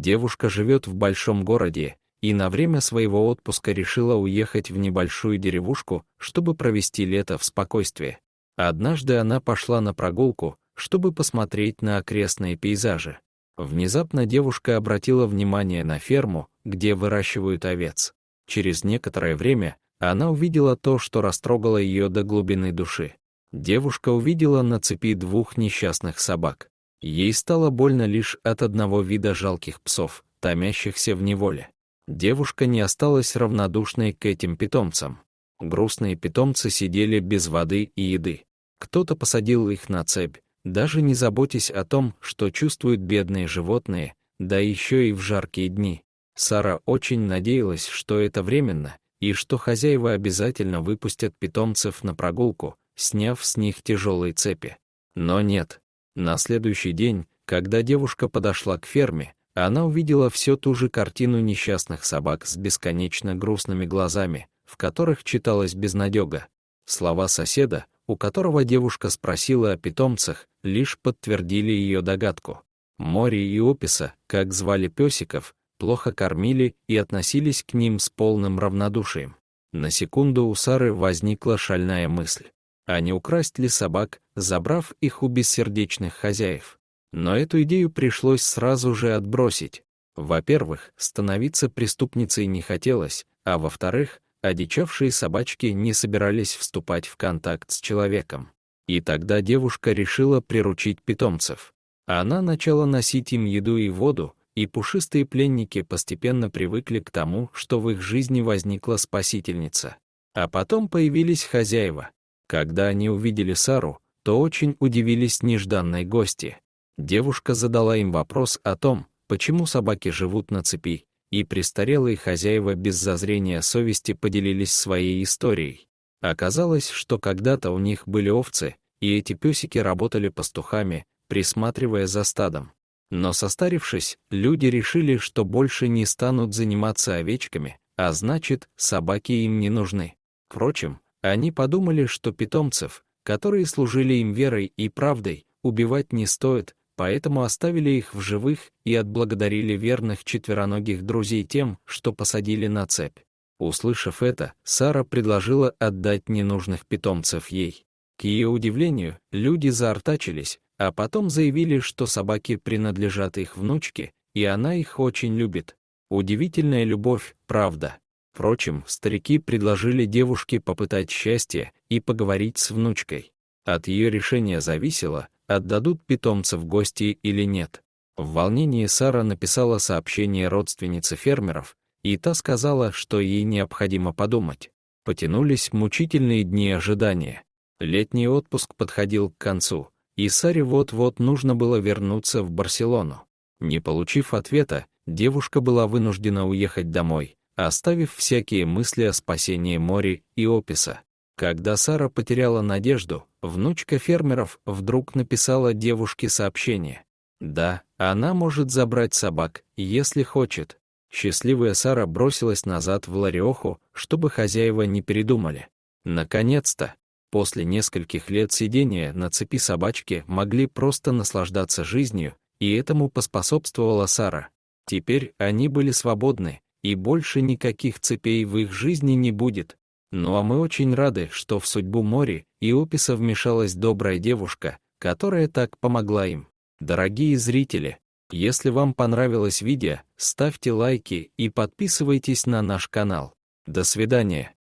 Девушка живет в большом городе и на время своего отпуска решила уехать в небольшую деревушку, чтобы провести лето в спокойствии. Однажды она пошла на прогулку, чтобы посмотреть на окрестные пейзажи. Внезапно девушка обратила внимание на ферму, где выращивают овец. Через некоторое время она увидела то, что растрогало ее до глубины души. Девушка увидела на цепи двух несчастных собак. Ей стало больно лишь от одного вида жалких псов, томящихся в неволе. Девушка не осталась равнодушной к этим питомцам. Грустные питомцы сидели без воды и еды. Кто-то посадил их на цепь, даже не заботясь о том, что чувствуют бедные животные, да еще и в жаркие дни. Сара очень надеялась, что это временно, и что хозяева обязательно выпустят питомцев на прогулку, сняв с них тяжелые цепи. Но нет. На следующий день, когда девушка подошла к ферме, она увидела всю ту же картину несчастных собак с бесконечно грустными глазами, в которых читалась безнадега. Слова соседа, у которого девушка спросила о питомцах, лишь подтвердили ее догадку. Мори и Описа, как звали песиков, плохо кормили и относились к ним с полным равнодушием. На секунду у Сары возникла шальная мысль. А не украсть ли собак, забрав их у бессердечных хозяев? Но эту идею пришлось сразу же отбросить. Во-первых, становиться преступницей не хотелось, а во-вторых, одичавшие собачки не собирались вступать в контакт с человеком. И тогда девушка решила приручить питомцев. Она начала носить им еду и воду, и пушистые пленники постепенно привыкли к тому, что в их жизни возникла спасительница. А потом появились хозяева. Когда они увидели Сару, то очень удивились нежданной гости. Девушка задала им вопрос о том, почему собаки живут на цепи, и престарелые хозяева без зазрения совести поделились своей историей. Оказалось, что когда-то у них были овцы, и эти песики работали пастухами, присматривая за стадом. Но состарившись, люди решили, что больше не станут заниматься овечками, а значит, собаки им не нужны. Впрочем, они подумали, что питомцев, которые служили им верой и правдой, убивать не стоит, поэтому оставили их в живых и отблагодарили верных четвероногих друзей тем, что посадили на цепь. Услышав это, Сара предложила отдать ненужных питомцев ей. К ее удивлению, люди заортачились, а потом заявили, что собаки принадлежат их внучке, и она их очень любит. Удивительная любовь, правда. Впрочем, старики предложили девушке попытать счастье и поговорить с внучкой. От ее решения зависело, отдадут питомца в гости или нет. В волнении Сара написала сообщение родственнице фермеров, и та сказала, что ей необходимо подумать. Потянулись мучительные дни ожидания. Летний отпуск подходил к концу, и Саре вот-вот нужно было вернуться в Барселону. Не получив ответа, девушка была вынуждена уехать домой, оставив всякие мысли о спасении Мори и Описа. Когда Сара потеряла надежду, внучка фермеров вдруг написала девушке сообщение. Да, она может забрать собак, если хочет. Счастливая Сара бросилась назад в Ла-Риоху, чтобы хозяева не передумали. Наконец-то, после нескольких лет сидения на цепи собачки могли просто наслаждаться жизнью, и этому поспособствовала Сара. Теперь они были свободны, и больше никаких цепей в их жизни не будет. Ну а мы очень рады, что в судьбу Мори и Описа вмешалась добрая девушка, которая так помогла им. Дорогие зрители, если вам понравилось видео, ставьте лайки и подписывайтесь на наш канал. До свидания.